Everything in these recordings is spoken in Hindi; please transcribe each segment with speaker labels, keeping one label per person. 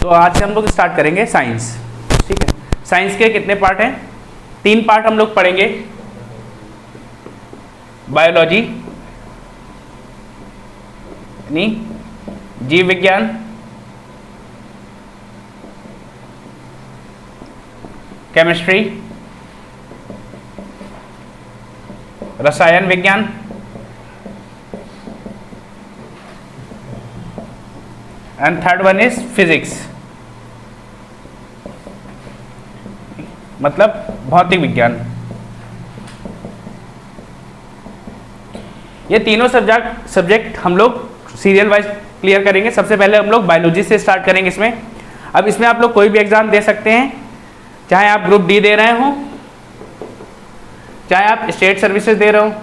Speaker 1: तो आज से हम लोग स्टार्ट करेंगे साइंस। ठीक है, साइंस के कितने पार्ट हैं? 3 पार्ट हम लोग पढ़ेंगे। बायोलॉजी यानी जीव विज्ञान, केमिस्ट्री, रसायन विज्ञान, and third one is physics, मतलब भौतिक विज्ञान। ये तीनों सब्जेक्ट हम लोग सीरियल वाइज क्लियर करेंगे। सबसे पहले हम लोग बायोलॉजी से स्टार्ट करेंगे इसमें। अब इसमें आप लोग कोई भी एग्जाम दे सकते हैं, चाहे आप ग्रुप डी दे रहे हो, चाहे आप स्टेट सर्विसेज दे रहे हो,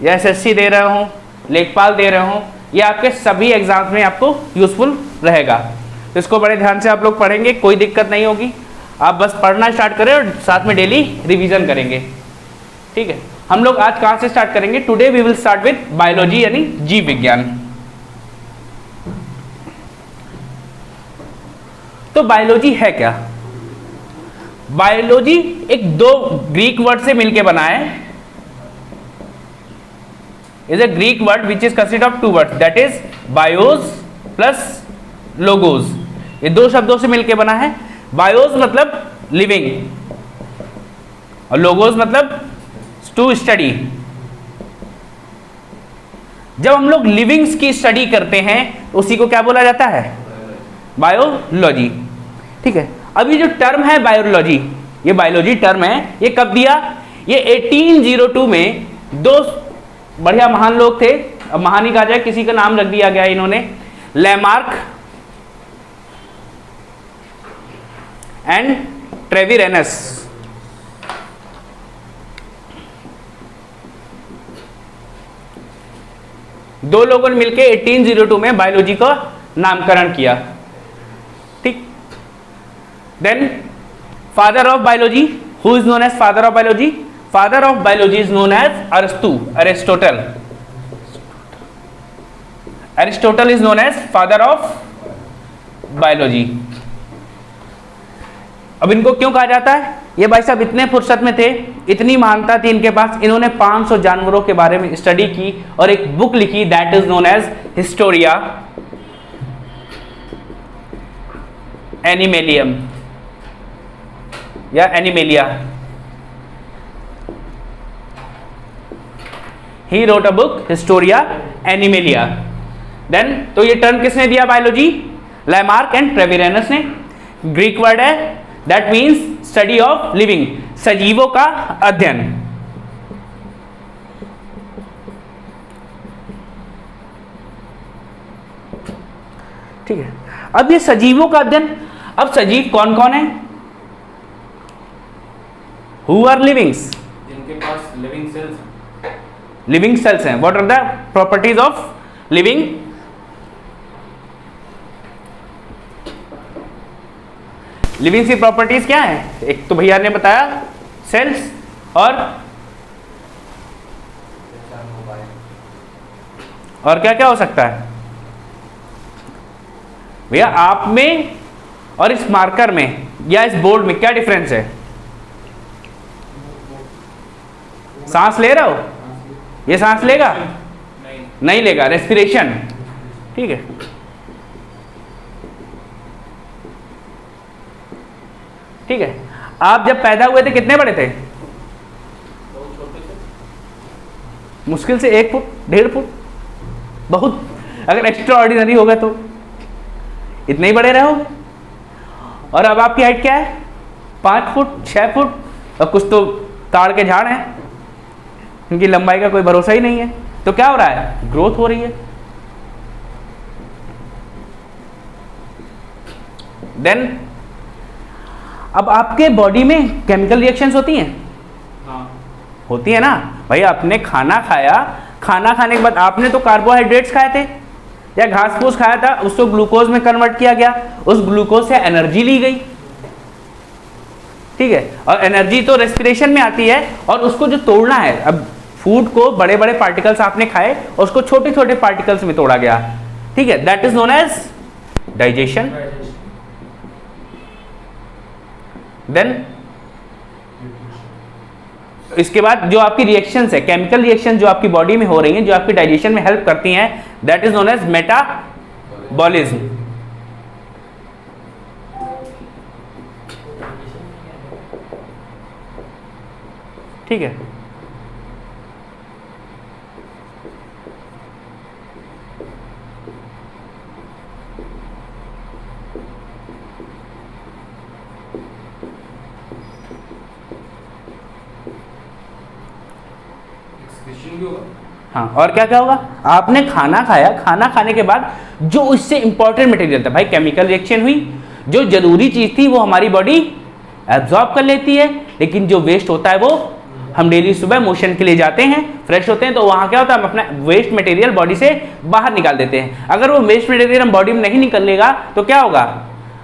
Speaker 1: या एसएससी दे रहे हो, लेखपाल दे रहे हो, ये आपके सभी एग्जाम्स में आपको यूजफुल रहेगा। तो इसको बड़े ध्यान से आप लोग पढ़ेंगे, कोई दिक्कत नहीं होगी। आप बस पढ़ना स्टार्ट करें और साथ में डेली रिवीजन करेंगे। ठीक है, हम लोग आज कहाँ से स्टार्ट करेंगे? Today we will start with biology यानी जीव विज्ञान। तो बायोलॉजी है क्या? बायोलॉजी एक 2 ग्रीक वर्ड से मिलकर बना है। Is a Greek word which is consist of 2 words, that is BIOS plus logos. ये 2 शब्दों से मिलकर बना है। बायोस मतलब लिविंग और लोगोस मतलब टू स्टडी। जब हम लोग लिविंग्स की स्टडी करते हैं तो उसी को क्या बोला जाता है? बायोलॉजी। ठीक है, अब ये जो टर्म है बायोलॉजी, ये बायोलॉजी टर्म है, ये कब दिया? ये 1802 में 2 बढ़िया महान लोग थे। अब महान ही कहा जाए, किसी का नाम रख दिया गया इन्होंने, लैमार्क एंड ट्रेविरेनस। दो लोगों ने मिलकर 1802 में बायोलॉजी का नामकरण किया। ठीक, then father of biology, who is known as father of biology? Father of biology is known as Aristotle. Aristotle is known as father of biology. अब इनको क्यों कहा जाता है? ये भाई साहब इतने फुर्सत में थे, इतनी महानता थी इनके पास, इन्होंने 500 जानवरों के बारे में स्टडी की और एक बुक लिखी, that is known as Historia Animalium या Animalia. He wrote a book Historia Animalia. Then तो ये टर्म किसने दिया बायोलॉजी? लैमार्क एंड ट्रेविरेनस ने। ग्रीक वर्ड है, that means study of living, सजीवों का अध्ययन। ठीक है, अब ये सजीवों का अध्ययन, अब सजीव कौन कौन है? Who are livings?
Speaker 2: जिनके पास लिविंग सेल्स हैं।
Speaker 1: लिविंग सेल्स हैं। What are the properties of living? Living की प्रॉपर्टीज क्या है? एक तो भैया ने बताया सेल्स, और क्या क्या हो सकता है भैया? आप में और इस मार्कर में या इस बोर्ड में क्या डिफरेंस है? सांस ले रहे हो? ये सांस लेगा? नहीं लेगा, रेस्पिरेशन। ठीक है, ठीक है। आप जब पैदा हुए थे कितने बड़े थे? मुश्किल से 1 फुट, 1.5 फुट, बहुत अगर एक्स्ट्रा ऑर्डिनरी होगा तो इतने ही बड़े रहोगे। और अब आपकी हाइट क्या है? 5 फुट, 6 फुट, और कुछ तो ताड़ के झाड़ हैं, इनकी लंबाई का कोई भरोसा ही नहीं है। तो क्या हो रहा है? ग्रोथ हो रही है। देन अब आपके बॉडी में केमिकल रिएक्शंस होती हैं?
Speaker 2: हाँ।
Speaker 1: होती है ना भाई। आपने खाना खाया, खाना खाने के बाद आपने तो कार्बोहाइड्रेट्स खाए थे या घास फूस खाया था, उसको ग्लूकोज में कन्वर्ट किया गया, उस ग्लूकोज से एनर्जी ली गई। ठीक है, और एनर्जी तो रेस्पिरेशन में आती है, और उसको जो तोड़ना है, अब फूड को बड़े बड़े पार्टिकल्स आपने खाए और उसको छोटे छोटे पार्टिकल्स में तोड़ा गया। ठीक है, that is known as digestion. देन इसके बाद जो आपकी रिएक्शंस है, केमिकल रिएक्शन जो आपकी बॉडी में हो रही हैं, जो आपकी डाइजेशन में हेल्प करती हैं, that is known as metabolism. ठीक है,
Speaker 2: एक्सक्रीशन भी होगा।
Speaker 1: हाँ। और क्या क्या होगा, आपने खाना खाया, खाना खाने के बाद जो इससे इंपॉर्टेंट मटेरियल था भाई, केमिकल रिएक्शन हुई, जो जरूरी चीज थी वो हमारी बॉडी एब्जॉर्ब कर लेती है, लेकिन जो वेस्ट होता है वो हम डेली सुबह मोशन के लिए जाते हैं, फ्रेश होते हैं, तो वहां क्या होता है, हम अपना वेस्ट मटेरियल बॉडी से बाहर निकाल देते हैं। अगर वो वेस्ट मटेरियल हम बॉडी में नहीं निकलेगा तो क्या होगा,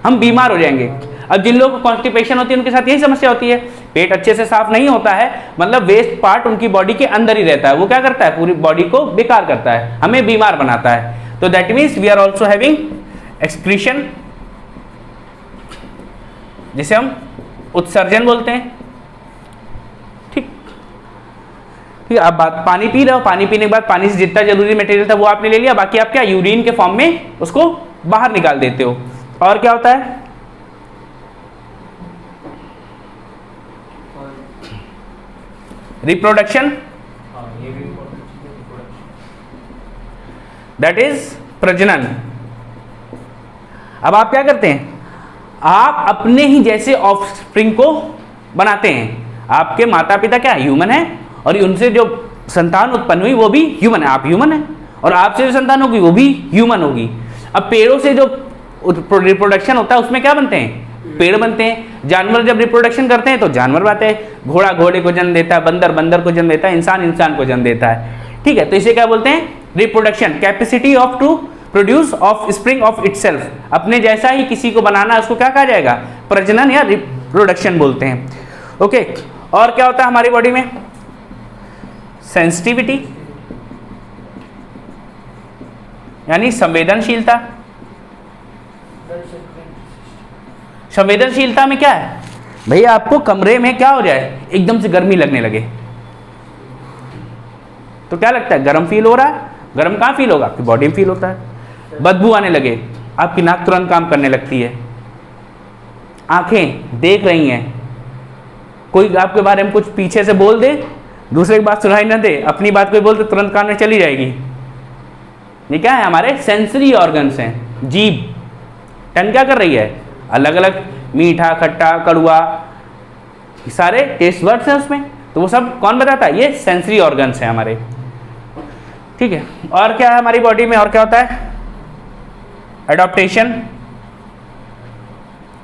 Speaker 1: हम बीमार हो जाएंगे। अब जिन लोगों को कॉन्स्टिपेशन होती है उनके साथ यही समस्या होती है, पेट अच्छे से साफ नहीं होता है, मतलब वेस्ट पार्ट उनकी बॉडी के अंदर ही रहता है, वो क्या करता है, पूरी बॉडी को बेकार करता है, हमें बीमार बनाता है। तो that means we are also having excretion, जिसे हम उत्सर्जन बोलते हैं। ठीक ठीक है, अब बात पानी पी रहे हो, पानी पीने के बाद पानी से जितना जरूरी मटेरियल था वो आपने ले लिया, बाकी आप क्या यूरिन के फॉर्म में उसको बाहर निकाल देते हो। और क्या होता है, रिप्रोडक्शन,
Speaker 2: ये भी important है, reproduction।
Speaker 1: दैट इज प्रजनन। अब आप क्या करते हैं, आप अपने ही जैसे ऑफस्प्रिंग को बनाते हैं। आपके माता पिता क्या ह्यूमन है, और उनसे जो संतान उत्पन्न हुई वो भी ह्यूमन है, आप ह्यूमन है, और आपसे जो संतान होगी वो भी ह्यूमन होगी। अब पेड़ों से जो रिप्रोडक्शन होता है उसमें क्या बनते हैं, पेड़ बनते हैं। जानवर जब रिप्रोडक्शन करते हैं तो जानवर बनते हैं, घोड़ा घोड़े को जन्म देता है, बंदर बंदर को जन्म देता है, इंसान इंसान को जन्म देता है। ठीक है, तो इसे क्या बोलते हैं, reproduction. Capacity of to produce offspring of itself, अपने जैसा ही किसी को बनाना, उसको क्या कहा जाएगा, प्रजनन या रिप्रोडक्शन बोलते हैं। ओके, और क्या होता है हमारी बॉडी में, सेंसिटिविटी यानी संवेदनशीलता। संवेदनशीलता में क्या है भैया, आपको कमरे में क्या हो जाए, एकदम से गर्मी लगने लगे तो क्या लगता है, गर्म फील हो रहा है। गर्म कहाँ फील होगा, आपकी बॉडी में फील होता है। बदबू आने लगे, आपकी नाक तुरंत काम करने लगती है। आंखें देख रही हैं, कोई आपके बारे में कुछ पीछे से बोल दे, दूसरे की बात सुनाई न दे, अपनी बात कोई बोल तो तुरंत कान में चली जाएगी। ये क्या है, हमारे सेंसरी ऑर्गन्स हैं। जीभ, टंग क्या कर रही है, अलग अलग मीठा खट्टा कड़वा सारे टेस्ट वर्ड्स हैं उसमें, तो वो सब कौन बताता है, ये सेंसरी ऑर्गन्स हैं हमारे। ठीक है, और क्या है हमारी बॉडी में, और क्या होता है, एडॉप्टेशन,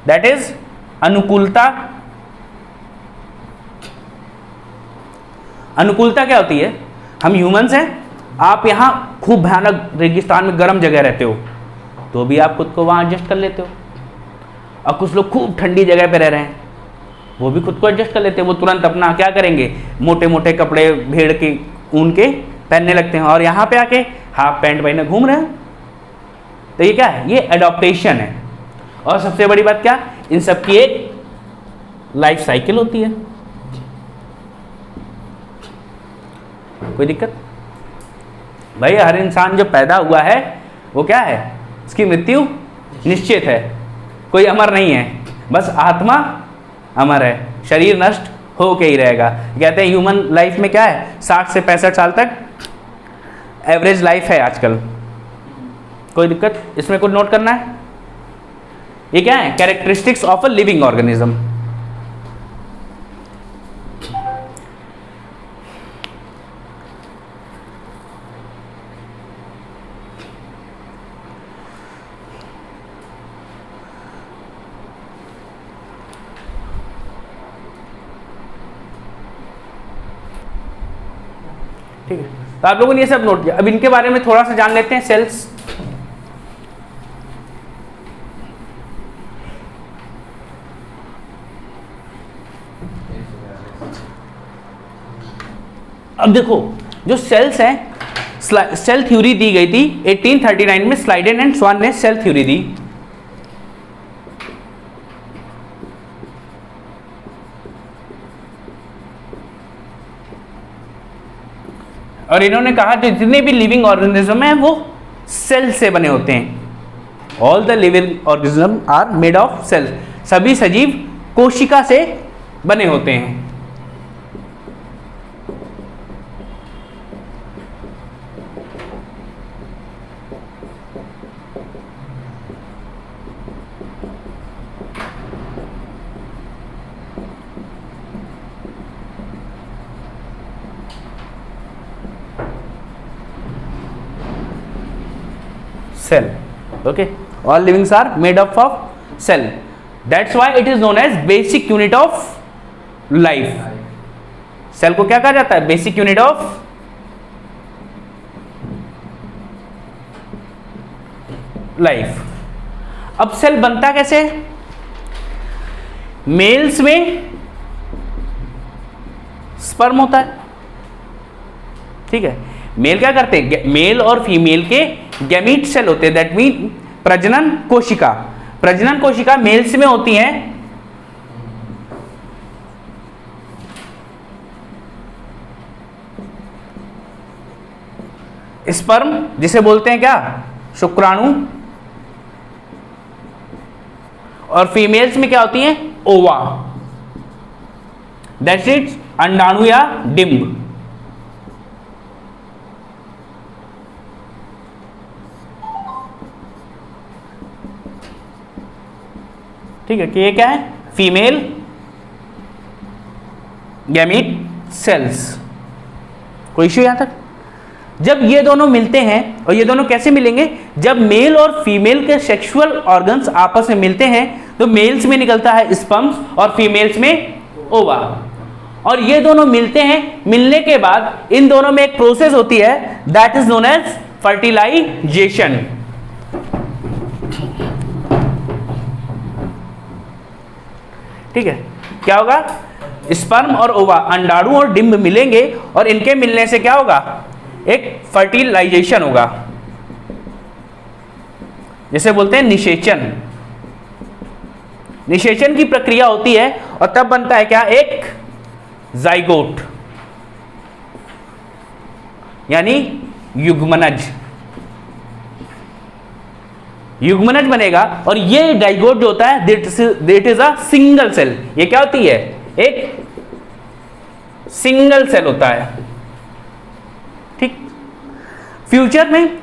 Speaker 1: दैट इज अनुकूलता। अनुकूलता क्या होती है, हम ह्यूमंस हैं, आप यहाँ खूब भयानक रेगिस्तान में गर्म जगह रहते हो तो भी आप खुद को वहाँ एडजस्ट कर लेते हो, और कुछ लोग खूब ठंडी जगह पे रह रहे हैं वो भी खुद को एडजस्ट कर लेते हैं, वो तुरंत अपना क्या करेंगे, मोटे मोटे कपड़े भेड़ के ऊन के पहनने लगते हैं, और यहाँ पे आके हाफ पैंट पहने घूम रहे हैं। तो ये क्या है, ये एडॉप्टेशन है। और सबसे बड़ी बात क्या, इन सब की एक लाइफ साइकिल होती है। कोई दिक्कत भाई, हर इंसान जो पैदा हुआ है वो क्या है, उसकी मृत्यु निश्चित है, कोई अमर नहीं है, बस आत्मा अमर है, शरीर नष्ट हो के ही रहेगा। कहते हैं ह्यूमन लाइफ में क्या है, 60 से 65 साल तक एवरेज लाइफ है आजकल। कोई दिक्कत, इसमें कुछ नोट करना है। ये क्या है, characteristics of a living organism. ठीक है, तो आप लोगों ने ये सब नोट किया। अब इनके बारे में थोड़ा सा जान लेते हैं। सेल्स, अब देखो जो सेल्स हैं, सेल थ्योरी दी गई थी 1839 में, स्लाइडेन एंड स्वान ने सेल थ्योरी दी। और इन्होंने कहा जो जितने भी लिविंग ऑर्गेनिज्म हैं वो सेल से बने होते हैं। All the living organism are made of cell, सभी सजीव कोशिका से बने होते हैं। Cell. Okay, all livings are made up of cell. That's why it is known as basic unit of life. Cell को क्या कहा जाता है? Basic unit of life. अब सेल बनता कैसे है? मेल्स में स्पर्म होता है, ठीक है। मेल क्या करते हैं? मेल और फीमेल के गैमीट सेल होते हैं, दैट मीन प्रजनन कोशिका। प्रजनन कोशिका मेल्स में होती हैं, स्पर्म जिसे बोलते हैं क्या? शुक्राणु। और फीमेल्स में क्या होती हैं? ओवा, दैट्स इट, अंडाणु या डिंब। ठीक है कि ये क्या है? Female gamete cells. कोई इश्यू यहां तक? जब ये दोनों मिलते हैं, और ये दोनों कैसे मिलेंगे? जब मेल और फीमेल के सेक्सुअल ऑर्गन्स आपस में मिलते हैं तो मेल्स में निकलता है स्पर्म्स और फीमेल्स में ओवा। और ये दोनों मिलते हैं, मिलने के बाद इन दोनों में एक प्रोसेस होती है that is known as fertilization. ठीक है, क्या होगा? स्पर्म और ओवा, अंडाणु और डिंब मिलेंगे और इनके मिलने से क्या होगा? एक फर्टिलाइजेशन होगा, जिसे बोलते हैं निषेचन। निषेचन की प्रक्रिया होती है और तब बनता है क्या? एक जाइगोट यानी युग्मनज। युग्मनज बनेगा और ये डाइगोट जो होता है that is a single cell. ये क्या होती है? एक सिंगल सेल होता है। ठीक, फ्यूचर में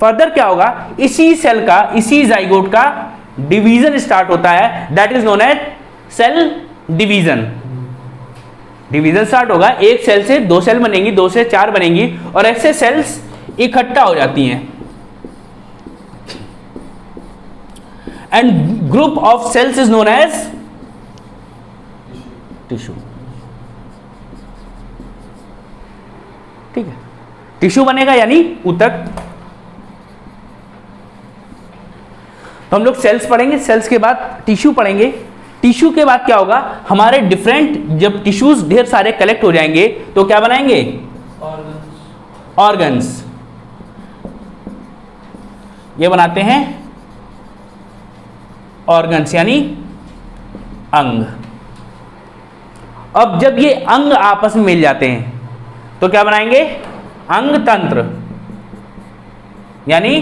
Speaker 1: फर्दर क्या होगा? इसी सेल का, इसी जाइगोट का डिवीजन स्टार्ट होता है, that is known as cell division. Division start होगा, एक सेल से दो सेल बनेंगी, दो से चार बनेंगी और ऐसे सेल्स इकट्ठा हो जाती हैं। And group of cells is known as tissue. ठीक है, टिश्यू बनेगा यानी ऊतक। तो हम लोग सेल्स पढ़ेंगे, सेल्स के बाद टिश्यू पढ़ेंगे। टिश्यू के बाद क्या होगा? हमारे डिफरेंट, जब टिश्यूज ढेर सारे कलेक्ट हो जाएंगे तो क्या बनाएंगे? ऑर्गन्स। ये बनाते हैं ऑर्गन्स यानी अंग। अब जब ये अंग आपस में मिल जाते हैं तो क्या बनाएंगे? अंग तंत्र यानी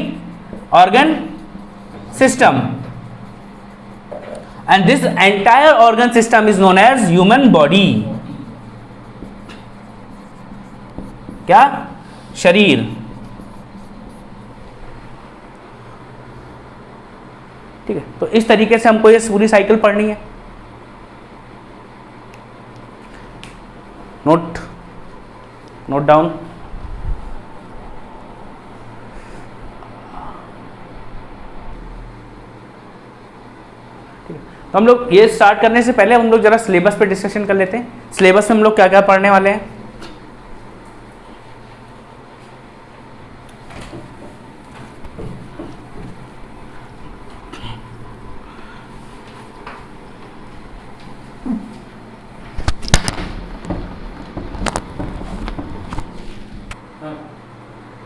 Speaker 1: organ system. And this entire organ system is known as human body. क्या? शरीर। ठीक है, तो इस तरीके से हमको ये पूरी साइकिल पढ़नी है। Note down. तो हम लोग ये स्टार्ट करने से पहले हम लोग जरा सिलेबस पे डिस्कशन कर लेते हैं। सिलेबस में हम लोग क्या क्या पढ़ने वाले हैं।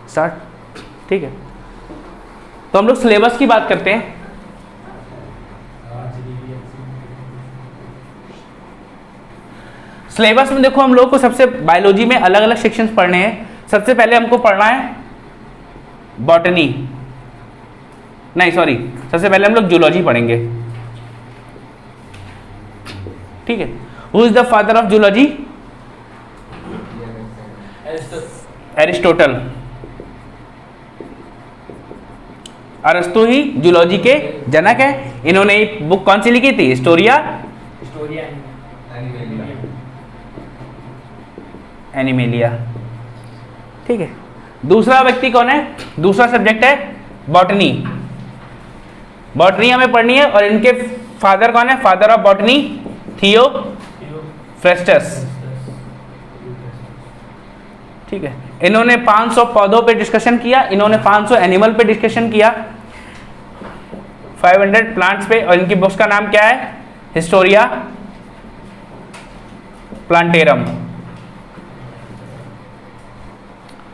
Speaker 1: स्टार्ट। ठीक है, तो हम लोग सिलेबस की बात करते हैं। सिलेबस में देखो हम लोग को सबसे बायोलॉजी में अलग अलग सेक्शंस पढ़ने हैं। सबसे पहले हमको पढ़ना है बॉटनी, नहीं सॉरी, सबसे पहले हम लोग जूलॉजी पढ़ेंगे, ठीक है। Who is the father of zoology? Aristotle. अरस्तु ही जूलॉजी के जनक है। इन्होंने बुक कौन सी लिखी थी? हिस्टोरिया एनिमेलिया, ठीक है। दूसरा व्यक्ति कौन है? दूसरा सब्जेक्ट है बॉटनी। बॉटनी हमें पढ़नी है और इनके फादर कौन है? फादर ऑफ बॉटनी थियोफ्रेस्टस, ठीक है। इन्होंने 500 पौधों पे डिस्कशन किया, इन्होंने 500 एनिमल पे डिस्कशन किया, 500 प्लांट्स पे, और इनकी बुक्स का नाम क्या है? हिस्टोरिया प्लांटेरम,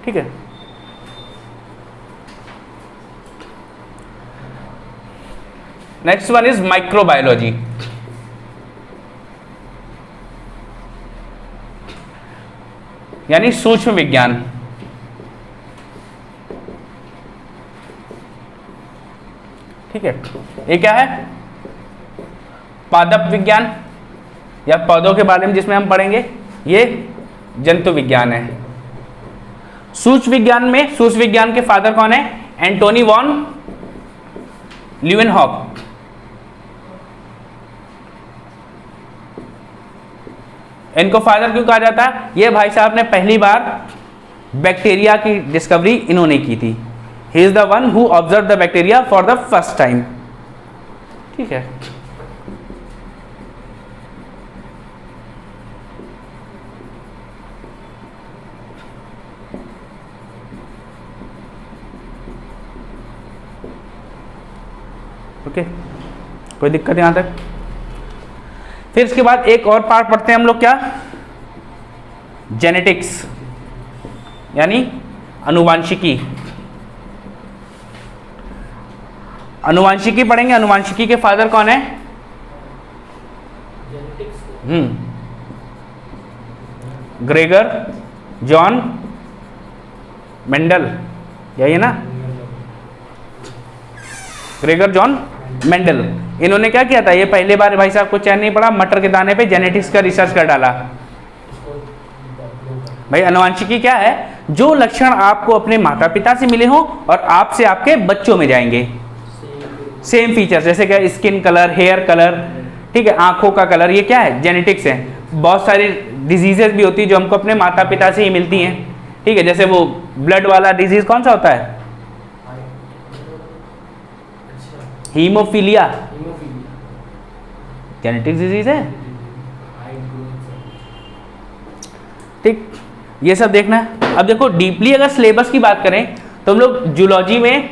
Speaker 1: ठीक है। Next one is microbiology. यानी सूक्ष्म विज्ञान। ठीक है, ये क्या है? पादप विज्ञान या पौधों के बारे में जिसमें हम पढ़ेंगे, ये जंतु विज्ञान है। सूक्ष्म विज्ञान में, सूक्ष्म विज्ञान के फादर कौन है? Antony von Leeuwenhoek. इनको फादर क्यों कहा जाता है? ये भाई साहब ने पहली बार बैक्टीरिया की डिस्कवरी इन्होंने की थी। He is the one who observe the bacteria for the first time, ठीक है। ओके, कोई दिक्कत यहां तक? फिर इसके बाद एक और पार्ट पढ़ते हैं हम लोग, क्या? जेनेटिक्स, यानी अनुवांशिकी। अनुवांशिकी पढ़ेंगे। अनुवांशिकी के फादर कौन है? ग्रेगर जॉन मेंडल, यही है ना? Gregor John Mendel. इन्होंने क्या किया था? ये पहले बार भाई साहब को चैन नहीं पड़ा, मटर के दाने पे जेनेटिक्स का रिसर्च कर डाला। भाई अनुवांशिकी क्या है? जो लक्षण आपको अपने माता पिता से मिले हों और आपसे आपके बच्चों में जाएंगे, सेम फीचर्स, जैसे क्या स्किन कलर, हेयर कलर, ठीक है, आंखों का कलर, ये क्या है? जेनेटिक्स है। बहुत सारी डिजीजेस भी होती है जो हमको अपने माता पिता से ही मिलती हैं, ठीक है। जैसे वो ब्लड वाला डिजीज कौन सा होता है? हीमोफीलिया, जेनेटिक डिजीज है, ठीक। ये सब देखना है। अब देखो डीपली अगर सिलेबस की बात करें तो हम लोग जूलॉजी में,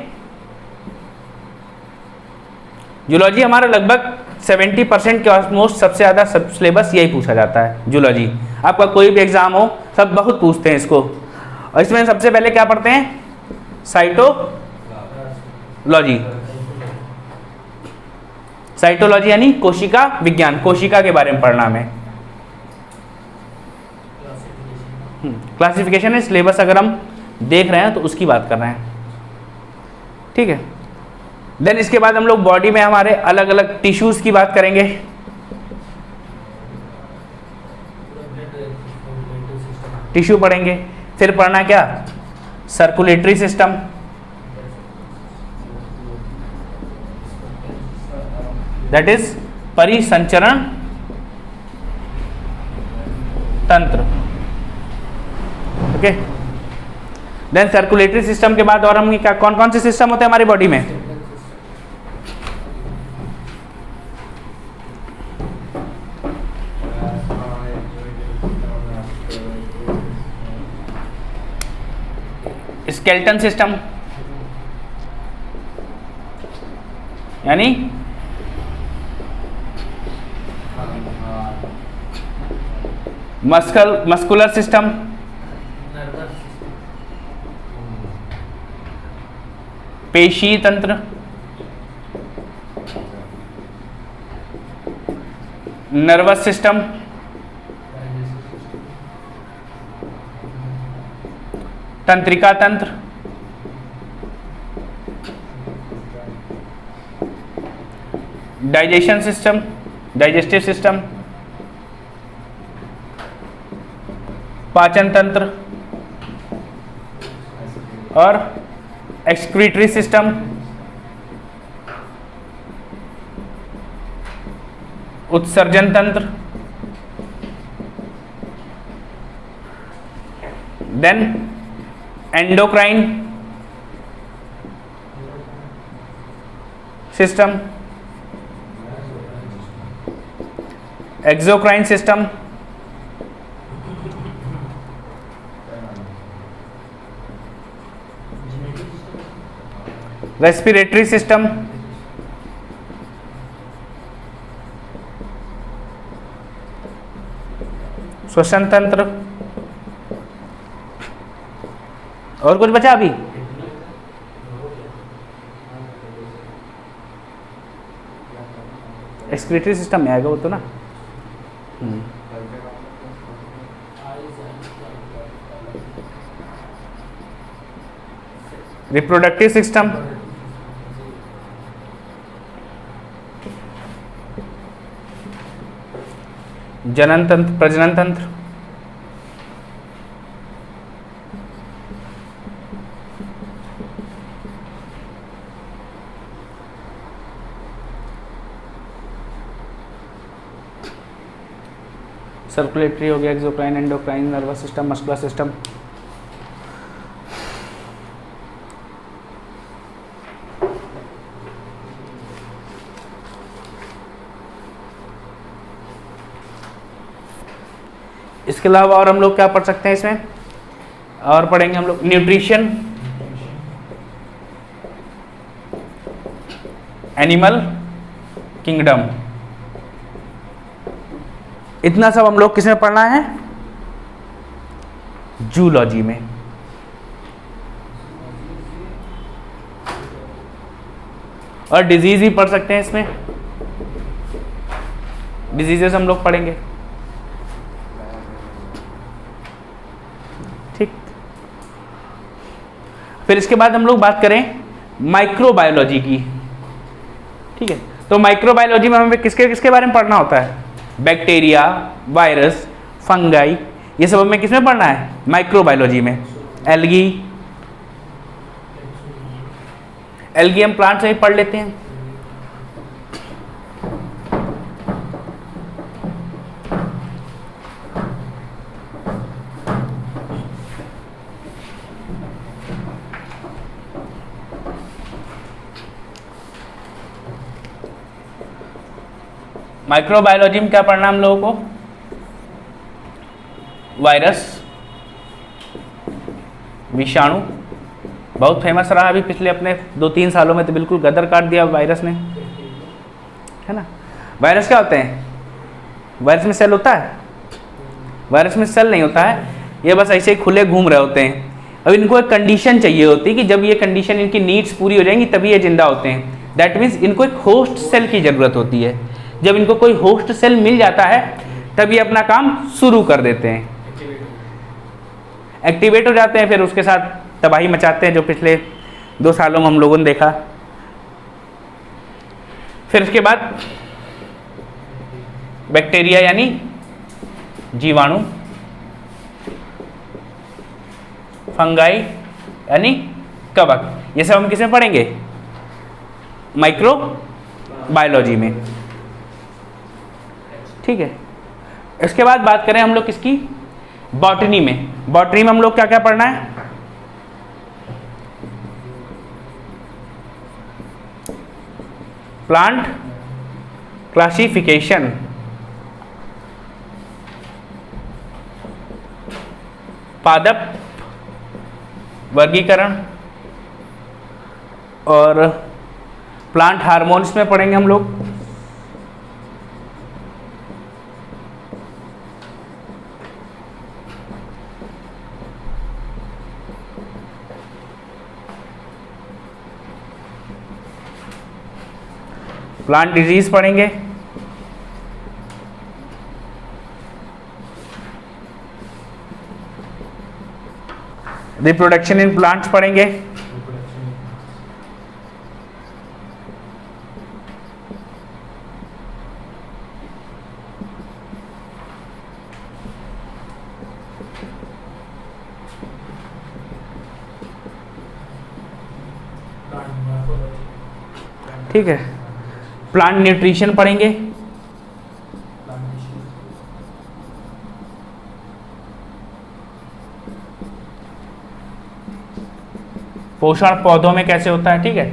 Speaker 1: जूलॉजी हमारा लगभग 70% के ऑलमोस्ट सबसे ज़्यादा सब सिलेबस यही पूछा जाता है। जूलॉजी आपका कोई भी एग्जाम हो, सब बहुत पूछते हैं इसको। और इसमें सबसे पहले क्या पढ़ते हैं? साइटोलॉजी। साइटोलॉजी यानी कोशिका विज्ञान, कोशिका के बारे में पढ़ना हमें। क्लासिफिकेशन है सिलेबस, अगर हम देख रहे हैं तो उसकी बात कर रहे हैं, ठीक है। देन इसके बाद हम लोग बॉडी में हमारे अलग अलग टिश्यूज की बात करेंगे। टिश्यू पढ़ेंगे। फिर पढ़ना क्या? सर्कुलेटरी सिस्टम, दैट इज परिसंचरण तंत्र, ओके। देन सर्कुलेटरी सिस्टम के बाद और हम क्या, कौन कौन से सिस्टम होते हैं हमारी बॉडी में? स्केलेटन सिस्टम, यानी मस्कुलर सिस्टम, पेशी तंत्र, नर्वस सिस्टम, तंत्रिका तंत्र, डाइजेशन सिस्टम, डाइजेस्टिव सिस्टम, पाचन तंत्र और एक्सक्रीटरी सिस्टम, उत्सर्जन तंत्र, then endocrine system, exocrine system, respiratory system, श्वसन तंत्र। और कुछ बचा अभी? एक्सक्रीटरी सिस्टम में आएगा वो तो ना। रिप्रोडक्टिव सिस्टम, जनन तंत्र, प्रजनन तंत्र, सर्कुलेटरी हो गया, exocrine, endocrine, nervous system, muscular system. इसके अलावा और हम लोग क्या पढ़ सकते हैं इसमें? और पढ़ेंगे हम लोग न्यूट्रिशन, एनिमल किंगडम। इतना सब हम लोग किसमें पढ़ना है? जूलॉजी में। और डिजीज भी पढ़ सकते हैं इसमें, डिजीजेस हम लोग पढ़ेंगे। ठीक, फिर इसके बाद हम लोग बात करें माइक्रोबायोलॉजी की। ठीक है, तो माइक्रोबायोलॉजी में हमें किसके किसके बारे में पढ़ना होता है? बैक्टीरिया, वायरस, फंगाई, ये सब हमें किसमें पढ़ना है? माइक्रोबायोलॉजी में। एल्गी, एल्गी हम प्लांट से ही पढ़ लेते हैं। माइक्रोबायोलॉजी में क्या पढ़ना हम लोगों को? वायरस, विषाणु, बहुत फेमस रहा अभी पिछले अपने 2-3 सालों में, तो बिल्कुल गदर काट दिया वायरस ने, है ना। वायरस क्या होते हैं? वायरस में सेल होता है? वायरस में सेल नहीं होता है, ये बस ऐसे ही खुले घूम रहे होते हैं। अब इनको एक कंडीशन चाहिए होती है कि जब ये कंडीशन, इनकी नीड्स पूरी हो जाएंगी तभी ये जिंदा होते हैं। दैट मीन्स इनको एक होस्ट सेल की जरूरत होती है। जब इनको कोई होस्ट सेल मिल जाता है तब ये अपना काम शुरू कर देते हैं, एक्टिवेट हो जाते हैं, फिर उसके साथ तबाही मचाते हैं, जो पिछले 2 सालों में हम लोगों ने देखा। फिर उसके बाद बैक्टीरिया यानी जीवाणु, फंगाई यानी कवक, ये सब हम किसमें पढ़ेंगे? माइक्रोबायोलॉजी में। ठीक है, इसके बाद बात करें हम लोग किसकी? बॉटनी में। बॉटनी में हम लोग क्या क्या पढ़ना है? प्लांट क्लासिफिकेशन, पादप वर्गीकरण और प्लांट हार्मोन्स में पढ़ेंगे हम लोग। प्लांट डिजीज पढ़ेंगे, रिप्रोडक्शन इन प्लांट्स पढ़ेंगे,
Speaker 2: रिप्रोडक्शन प्लांट मॉर्फोलॉजी
Speaker 1: ठीक है। प्लांट न्यूट्रिशन पढ़ेंगे,
Speaker 2: प्लांटेशन
Speaker 1: पोषण पौधों में कैसे होता है, ठीक है।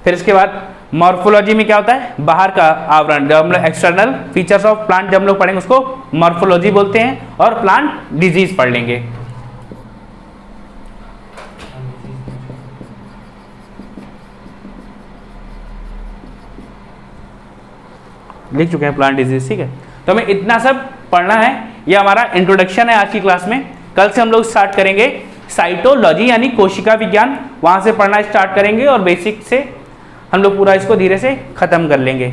Speaker 1: फिर इसके बाद मॉर्फोलॉजी में क्या होता है, बाहर का आवरण, जब हम लोग एक्सटर्नल फीचर्स ऑफ प्लांट जब हम लोग पढ़ेंगे उसको मॉर्फोलॉजी बोलते हैं, और प्लांट डिजीज पढ़ लेंगे। लिख चुके हैं प्लांट डिजीज, ठीक है। तो हमें इतना सब पढ़ना है, ये हमारा इंट्रोडक्शन है आज की क्लास में। कल से हम लोग स्टार्ट करेंगे साइटोलॉजी यानी कोशिका विज्ञान, वहां से पढ़ना स्टार्ट करेंगे और बेसिक से हम लोग पूरा इसको धीरे से खत्म कर लेंगे।